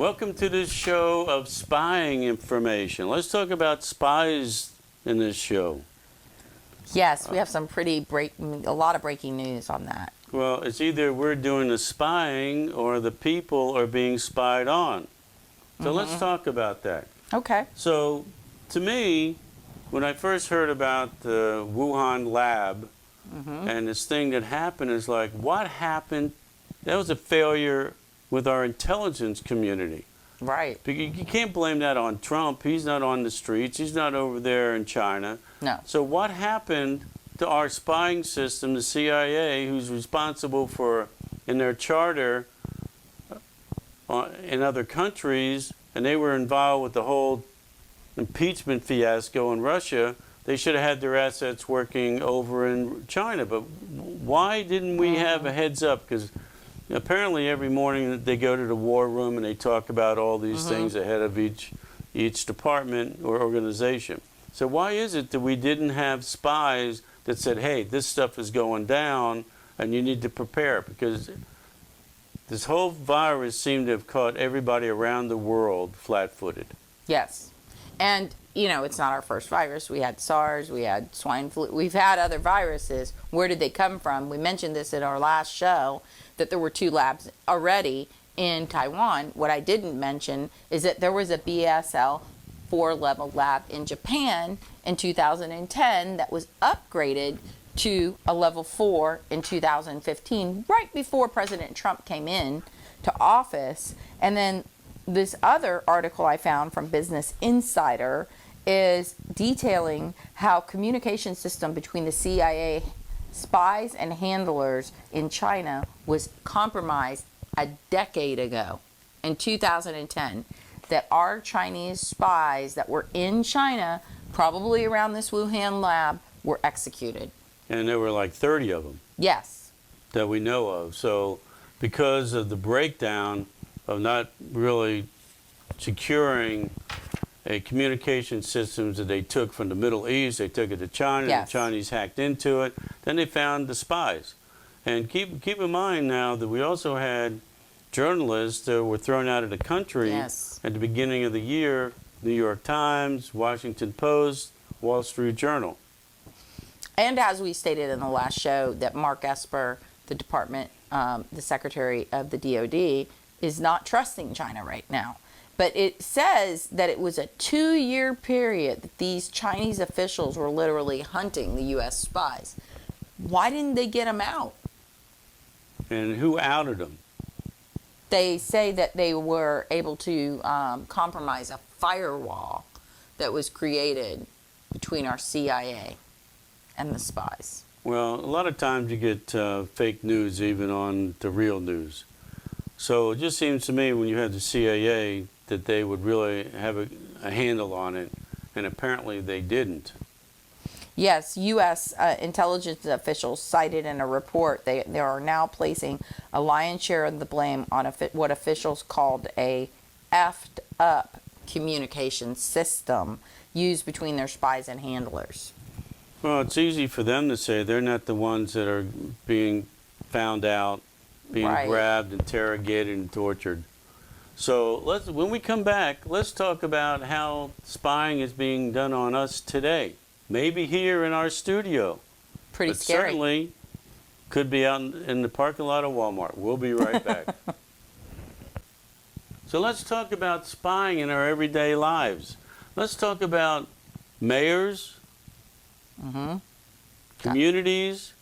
Welcome to this show of spying information. Let's talk about spies in this show. Yes, we have a lot of breaking news on that. Well, it's either we're doing the spying or the people are being spied on. So let's talk about that. Okay. So, to me, when I first heard about the Wuhan lab and this thing that happened, is like, what happened? That was a failure with our intelligence community. Right. You can't blame that on Trump. He's not on the streets. He's not over there in China. No. So what happened to our spying system, the CIA, who's responsible for, in their charter, in other countries, and they were involved with the whole impeachment fiasco in Russia, they should have had their assets working over in China. But why didn't we have a heads up? Because apparently every morning they go to the war room and they talk about all these things ahead of each department or organization. So why is it that we didn't have spies that said, hey, this stuff is going down and you need to prepare? Because this whole virus seemed to have caught everybody around the world flat-footed. Yes. And, you know, it's not our first virus. We had SARS, we had swine flu, we've had other viruses. Where did they come from? We mentioned this in our last show, that there were 2 labs already in Taiwan. What I didn't mention is that there was a BSL 4-level lab in Japan in 2010 that was upgraded to a level 4 in 2015, right before President Trump came in to office. And then this other article I found from Business Insider is detailing how communication system between the CIA spies and handlers in China was compromised a decade ago, in 2010, that our Chinese spies that were in China, probably around this Wuhan lab, were executed. And there were like 30 of them. Yes. That we know of. So because of the breakdown of not really securing a communication systems that they took from the Middle East, they took it to China, Yes. the Chinese hacked into it, then they found the spies. And keep in mind now that we also had journalists that were thrown out of the country Yes. at the beginning of the year, New York Times, Washington Post, Wall Street Journal. And as we stated in the last show, that Mark Esper, the department, the secretary of the DOD, is not trusting China right now. But it says that it was a 2-year period that these Chinese officials were literally hunting the U.S. spies. Why didn't they get them out? And who outed them? They say that they were able to compromise a firewall that was created between our CIA and the spies. Well, a lot of times you get fake news even on the real news. So it just seems to me when you had the CIA that they would really have a handle on it, and apparently they didn't. Yes, U.S. Intelligence officials cited in a report they are now placing a lion's share of the blame on what officials called a effed up communication system used between their spies and handlers. Well, it's easy for them to say. They're not the ones that are being found out, being Right. grabbed, interrogated, and tortured. So when we come back, let's talk about how spying is being done on us today. Maybe here in our studio. Pretty but scary. Certainly could be out in the parking lot of Walmart. We'll be right back. So let's talk about spying in our everyday lives. Let's talk about mayors, communities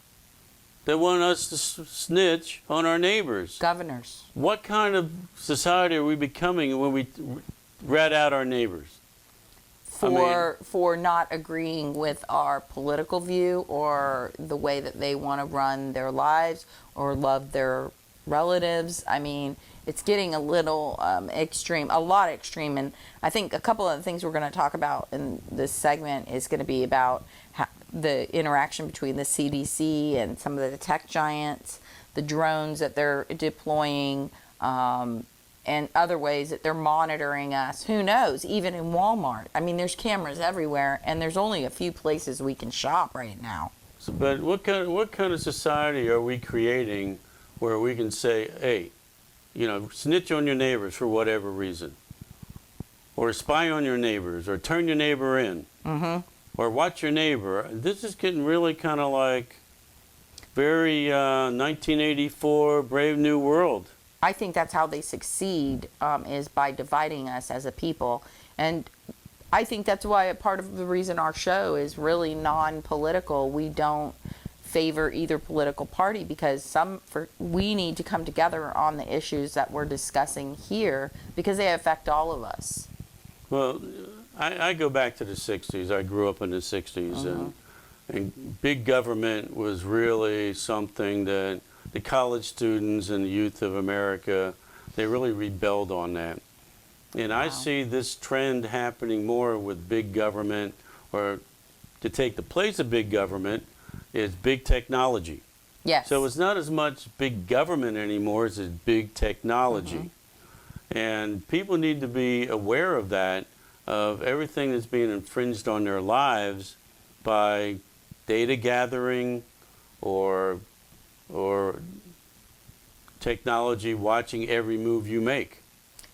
that want us to snitch on our neighbors. Governors. What kind of society are we becoming when we rat out our neighbors? For not agreeing with our political view or the way that they want to run their lives or love their relatives. I mean, it's getting a little extreme, a lot extreme. And I think a couple of the things we're going to talk about in this segment is going to be about the interaction between the CDC and some of the tech giants, the drones that they're deploying, and other ways that they're monitoring us. Who knows? Even in Walmart. I mean, there's cameras everywhere, and there's only a few places we can shop right now. So, but what kind of society are we creating where we can say, hey, snitch on your neighbors for whatever reason, or spy on your neighbors, or turn your neighbor in, or watch your neighbor. This is getting really kind of like very 1984 Brave New World. I think that's how they succeed, is by dividing us as a people. And I think that's why a part of the reason our show is really non-political. We don't favor either political party, because we need to come together on the issues that we're discussing here, because they affect all of us. Well, I go back to the 60s. I grew up in the 60s, and big government was really something that the college students and the youth of America, they really rebelled on that. And I see this trend happening more with big government, or to take the place of big government is big technology. Yes. So it's not as much big government anymore as it's big technology. And people need to be aware of that, of everything that's being infringed on their lives by data gathering or technology watching every move you make.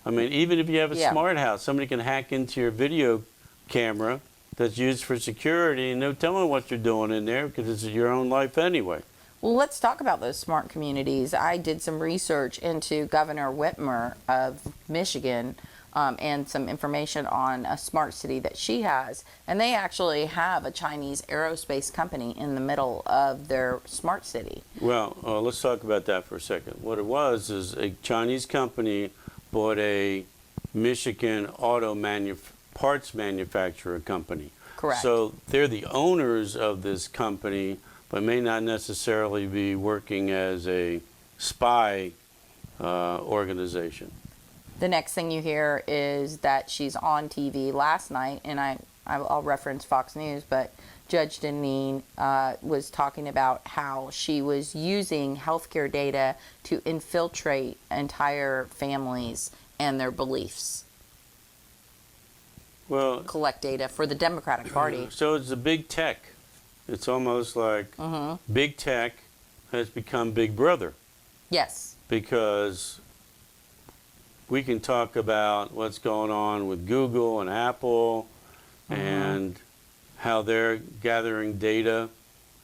I mean, even if you have a smart house, somebody can hack into your video camera that's used for security, and no telling what you're doing in there, because it's your own life anyway. Well, let's talk about those smart communities. I did some research into Governor Whitmer of Michigan, and some information on a smart city that she has. And they actually have a Chinese aerospace company in the middle of their smart city. Well, let's talk about that for a second. What it was is a Chinese company bought a Michigan parts manufacturer company. Correct. So they're the owners of this company, but may not necessarily be working as a spy organization. The next thing you hear is that she's on TV last night, and I'll reference Fox News, but Judge Deneen was talking about how she was using healthcare data to infiltrate entire families and their beliefs. Well, collect data for the Democratic Party. So it's a big tech. It's almost like big tech has become Big Brother. Yes. Because we can talk about what's going on with Google and Apple and how they're gathering data,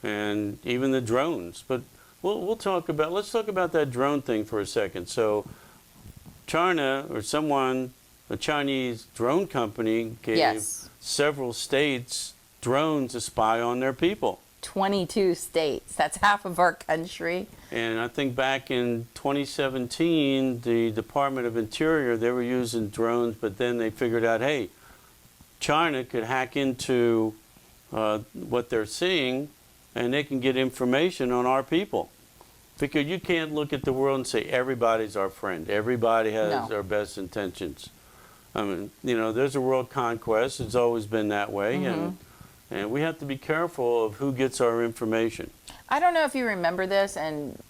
and even the drones. But let's talk about that drone thing for a second. So China, or a Chinese drone company gave several states drones to spy on their people. 22 states. That's half of our country. And I think back in 2017, the Department of Interior, they were using drones, but then they figured out, hey, China could hack into what they're seeing, and they can get information on our people. Because you can't look at the world and say everybody's our friend. Everybody has our best intentions. I mean, there's a world conquest. It's always been that way. And we have to be careful of who gets our information. I don't know if you remember this, and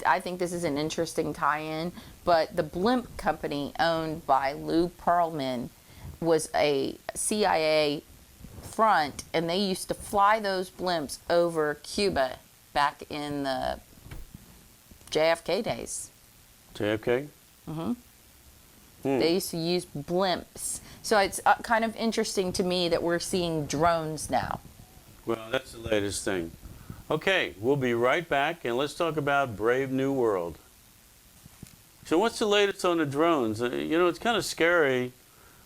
I think this is an interesting tie-in, but the blimp company owned by Lou Pearlman was a CIA front, and they used to fly those blimps over Cuba back in the JFK days. JFK? They used to use blimps. So it's kind of interesting to me that we're seeing drones now. Well, that's the latest thing. Okay, we'll be right back, and let's talk about Brave New World. So what's the latest on the drones? It's kind of scary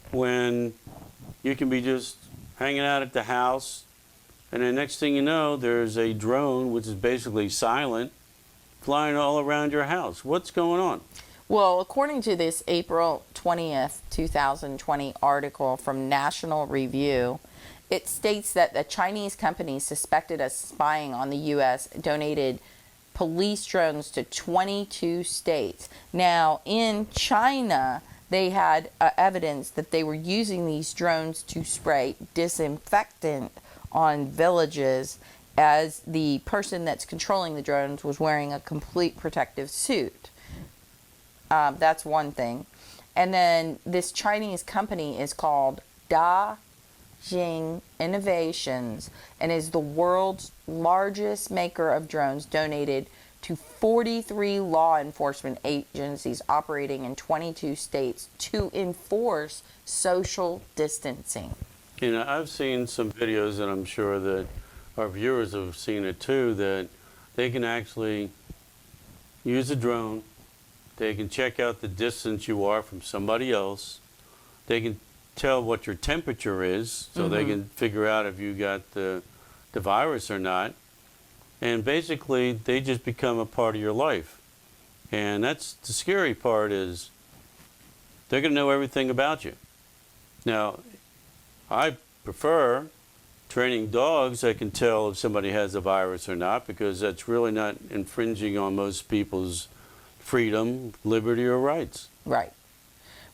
when you can be just hanging out at the house, and the next thing you know, there's a drone, which is basically silent, flying all around your house. What's going on? Well, according to this April 20th, 2020 article from National Review, it states that the Chinese company suspected of spying on the U.S. donated police drones to 22 states. Now, in China, they had evidence that they were using these drones to spray disinfectant on villages, as the person that's controlling the drones was wearing a complete protective suit. That's one thing. And then this Chinese company is called Dajing Innovations and is the world's largest maker of drones, donated to 43 law enforcement agencies operating in 22 states to enforce social distancing. You know, I've seen some videos, and I'm sure that our viewers have seen it too, that they can actually use a drone. They can check out the distance you are from somebody else. They can tell what your temperature is, so they can figure out if you got the virus or not. And basically, they just become a part of your life. And that's the scary part, is they're going to know everything about you. Now, I prefer training dogs that can tell if somebody has a virus or not, because that's really not infringing on most people's freedom, liberty, or rights. Right.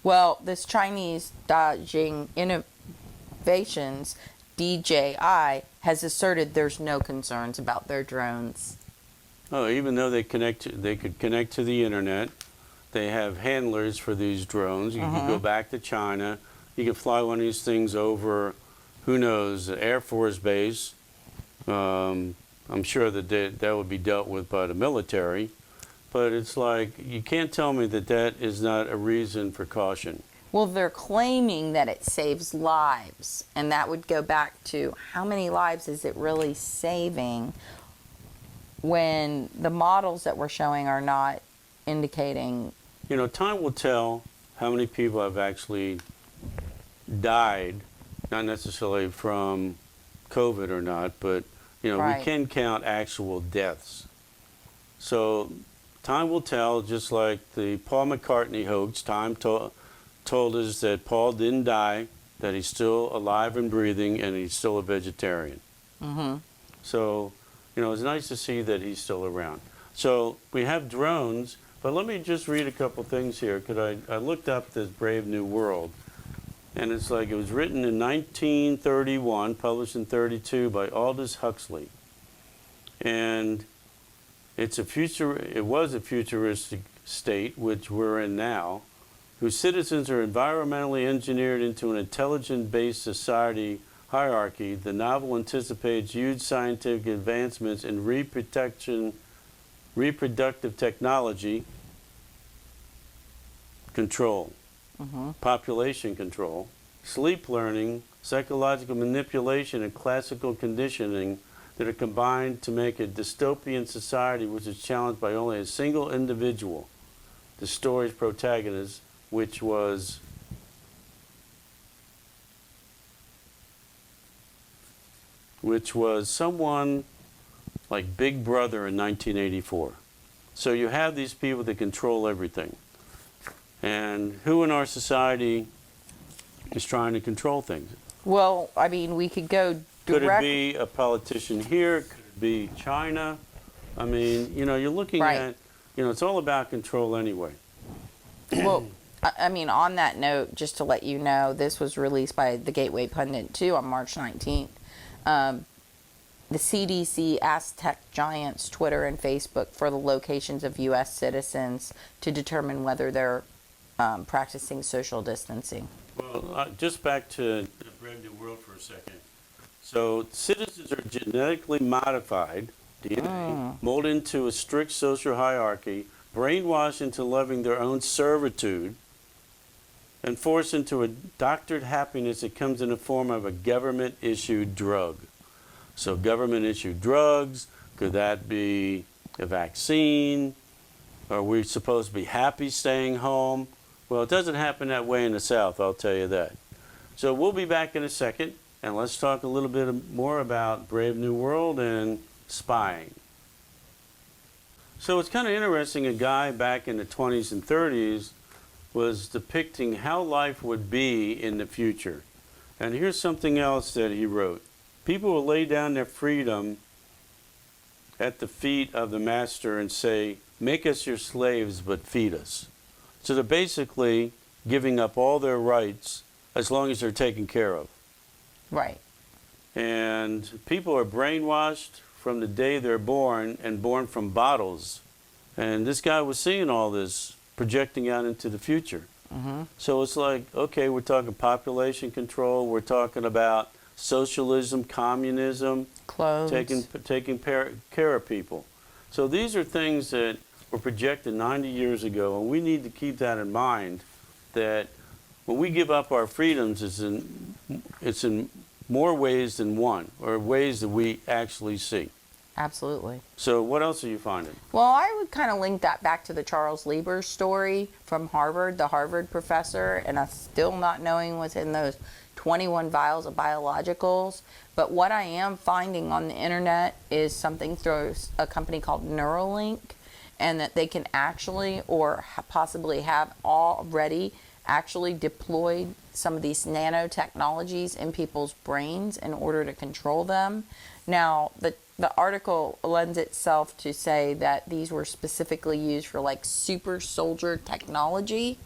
Well, this Chinese Dajing Innovations, DJI, has asserted there's no concerns about their drones. Oh, even though they could connect to the internet, they have handlers for these drones. You can go back to China. You can fly one of these things over, who knows, the Air Force Base. I'm sure that would be dealt with by the military. But it's like, you can't tell me that that is not a reason for caution. Well, they're claiming that it saves lives, and that would go back to how many lives is it really saving when the models that we're showing are not indicating. You know, time will tell how many people have actually died, not necessarily from COVID or not, but, you know, Right. we can count actual deaths. So time will tell, just like the Paul McCartney hoax. Time told us that Paul didn't die, that he's still alive and breathing, and he's still a vegetarian. So, you know, it's nice to see that he's still around. So we have drones, but let me just read a couple things here, because I looked up this Brave New World, and it's like, it was written in 1931, published in 32 by Aldous Huxley. And it was a futuristic state, which we're in now, whose citizens are environmentally engineered into an intelligence-based society hierarchy. The novel anticipates huge scientific advancements in reproductive technology, control, population control, sleep learning, psychological manipulation, and classical conditioning that are combined to make a dystopian society which is challenged by only a single individual, the story's protagonist, which was someone like Big Brother in 1984. So you have these people that control everything. And who in our society is trying to control things? Well, I mean, we could go Could it direct. be a politician here? Could it be China? I mean, you know, you're looking Right. at, you know, it's all about control anyway. Well, I mean, on that note, just to let you know, this was released by the Gateway Pundit too on March 19th. The CDC asked tech giants Twitter and Facebook for the locations of U.S. citizens to determine whether they're practicing social distancing. Well, just back to the Brave New World for a second. So citizens are genetically modified, DNA, molded into a strict social hierarchy, brainwashed into loving their own servitude, and forced into a doctored happiness that comes in the form of a government-issued drug. So government-issued drugs, could that be a vaccine? Are we supposed to be happy staying home? Well, it doesn't happen that way in the South, I'll tell you that. So we'll be back in a second, and let's talk a little bit more about Brave New World and spying. So it's kind of interesting, a guy back in the 20s and 30s was depicting how life would be in the future. And here's something else that he wrote. People will lay down their freedom at the feet of the master and say, "Make us your slaves, but feed us." So they're basically giving up all their rights as long as they're taken care of. Right. And people are brainwashed from the day they're born, and born from bottles. And this guy was seeing all this, projecting out into the future. So it's like, okay, we're talking population control, we're talking about socialism, communism, Clones. taking care of people. So these are things that were projected 90 years ago, and we need to keep that in mind, that when we give up our freedoms, it's in more ways than one, or ways that we actually see. Absolutely. So what else are you finding? Well, I would kind of link that back to the Charles Lieber story from Harvard, the Harvard professor, and us still not knowing what's in those 21 vials of biologicals. But what I am finding on the internet is something through a company called Neuralink, and that they can actually, or possibly have already actually deployed some of these nanotechnologies in people's brains in order to control them. Now, the article lends itself to say that these were specifically used for like super soldier technology.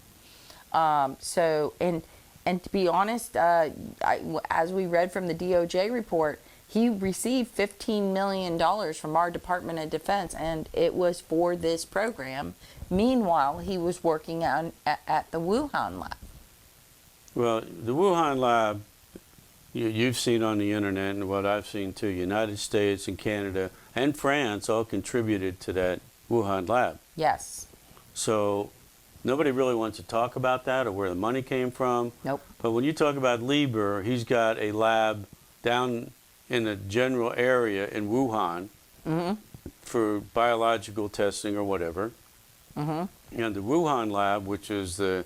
And to be honest, as we read from the DOJ report, he received $15 million from our Department of Defense, and it was for this program. Meanwhile, he was working at the Wuhan lab. Well, the Wuhan lab, you've seen on the internet, and what I've seen too, United States and Canada and France all contributed to that Wuhan lab. Yes. So nobody really wants to talk about that or where the money came from. Nope. But when you talk about Lieber, he's got a lab down in the general area in Wuhan for biological testing or whatever. And the Wuhan lab, which is the,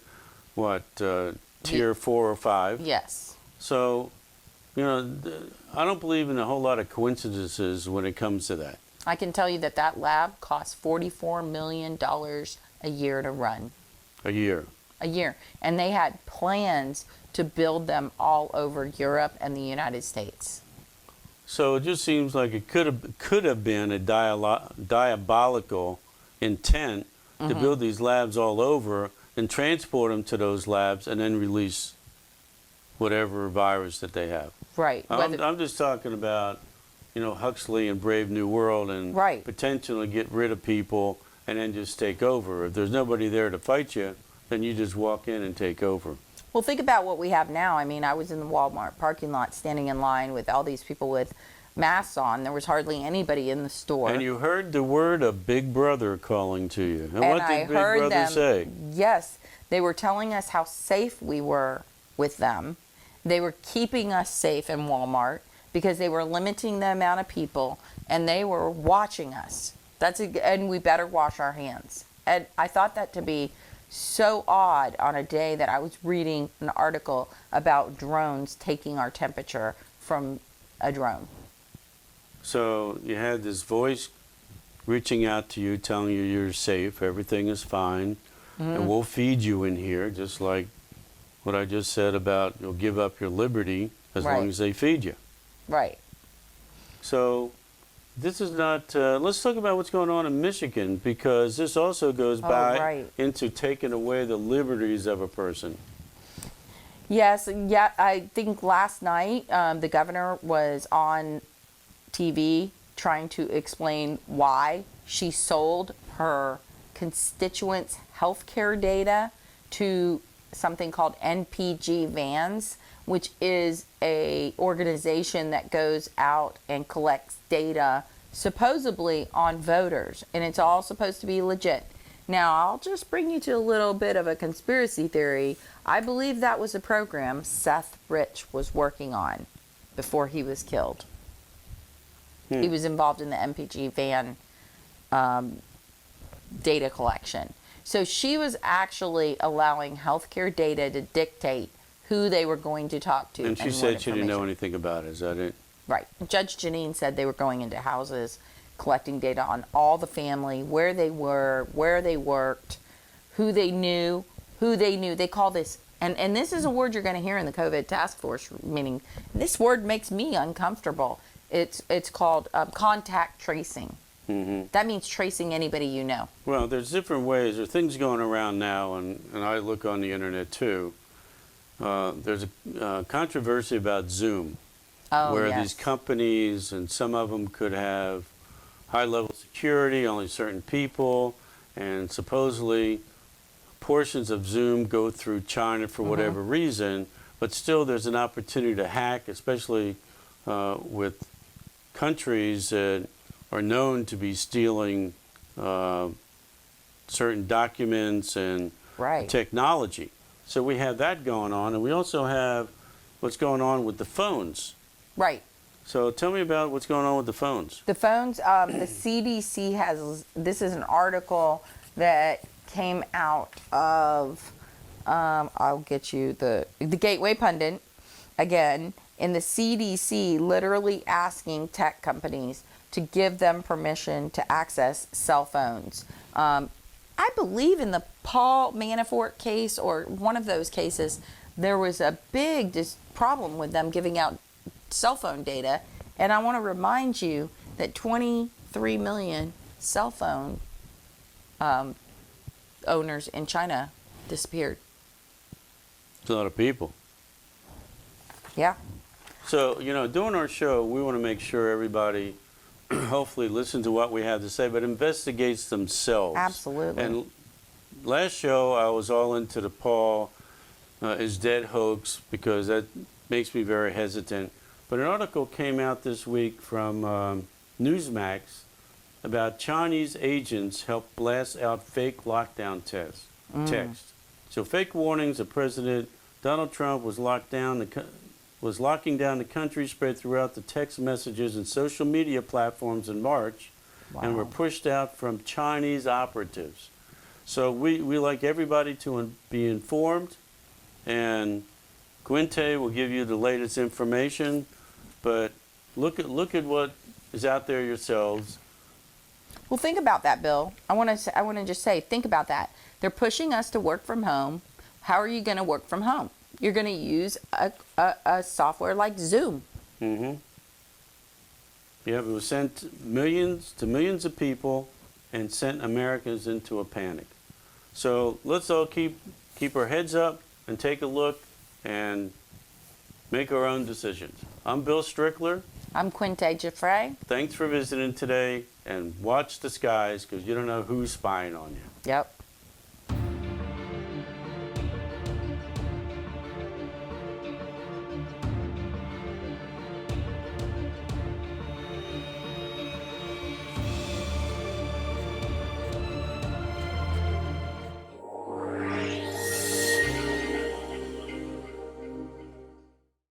tier 4 or 5. Yes. So, I don't believe in a whole lot of coincidences when it comes to that. I can tell you that lab costs $44 million a year to run. A year. A year. And they had plans to build them all over Europe and the United States. So it just seems like it could have been a diabolical intent to build these labs all over and transport them to those labs and then release whatever virus that they have. Right. I'm just talking about, Huxley and Brave New World and Right. potentially get rid of people and then just take over. If there's nobody there to fight you, then you just walk in and take over. Well, think about what we have now. I mean, I was in the Walmart parking lot standing in line with all these people with masks on. There was hardly anybody in the store. And you heard the word of Big Brother calling to you. And what I did Big heard Brother them, say? Yes, they were telling us how safe we were with them. They were keeping us safe in Walmart because they were limiting the amount of people, and they were watching us. And we better wash our hands. And I thought that to be so odd on a day that I was reading an article about drones taking our temperature from a drone. So you had this voice reaching out to you, telling you you're safe, everything is fine, and we'll feed you in here, just like what I just said about you'll give up your liberty as long as they feed you. Right. So this is not, let's talk about what's going on in Michigan, because this also goes into taking away the liberties of a person. Yes, yeah, I think last night the governor was on TV trying to explain why she sold her constituents' healthcare data to something called NPG Vans, which is a organization that goes out and collects data supposedly on voters, and it's all supposed to be legit. Now, I'll just bring you to a little bit of a conspiracy theory. I believe that was a program Seth Rich was working on before he was killed. He was involved in the MPG van data collection. So she was actually allowing healthcare data to dictate who they were going to talk to. And she said she didn't know anything about it. Is that it? Right. Judge Janine said they were going into houses, collecting data on all the family, where they were, where they worked, who they knew. They call this, and this is a word you're going to hear in the COVID task force meeting. This word makes me uncomfortable. It's called contact tracing. That means tracing anybody you know. Well, there's different ways. There are things going around now, and I look on the internet too. There's a controversy about Zoom, where these companies, and some of them could have high-level security, only certain people, and supposedly portions of Zoom go through China for whatever reason, but still there's an opportunity to hack, especially with countries that are known to be stealing certain documents and Right. technology. So we have that going on, and we also have what's going on with the phones. Right. So tell me about what's going on with the phones. The phones, the CDC has, this is an article that came out of, I'll get you the Gateway Pundit, again, in the CDC literally asking tech companies to give them permission to access cell phones. I believe in the Paul Manafort case or one of those cases, there was a big problem with them giving out cell phone data. And I want to remind you that 23 million cell phone owners in China disappeared. It's a lot of people. Yeah. So, doing our show, we want to make sure everybody hopefully listen to what we have to say, but investigates themselves. Absolutely. And last show, I was all into the Paul is dead hoax because that makes me very hesitant. But an article came out this week from Newsmax about Chinese agents help blast out fake lockdown text. So fake warnings that President Donald Trump was locking down the country spread throughout the text messages and social media platforms in March and were pushed out from Chinese operatives. So we like everybody to be informed, and Quinte will give you the latest information, but look at what is out there yourselves. Well, think about that, Bill. I want to just say, think about that. They're pushing us to work from home. How are you going to work from home? You're going to use a software like Zoom. Mm-hmm. Yeah, it was sent millions of people and sent Americans into a panic. So let's all keep our heads up and take a look and make our own decisions. I'm Bill Strickler. I'm Quinte Giuffre. Thanks for visiting today, and watch the skies because you don't know who's spying on you. Yep.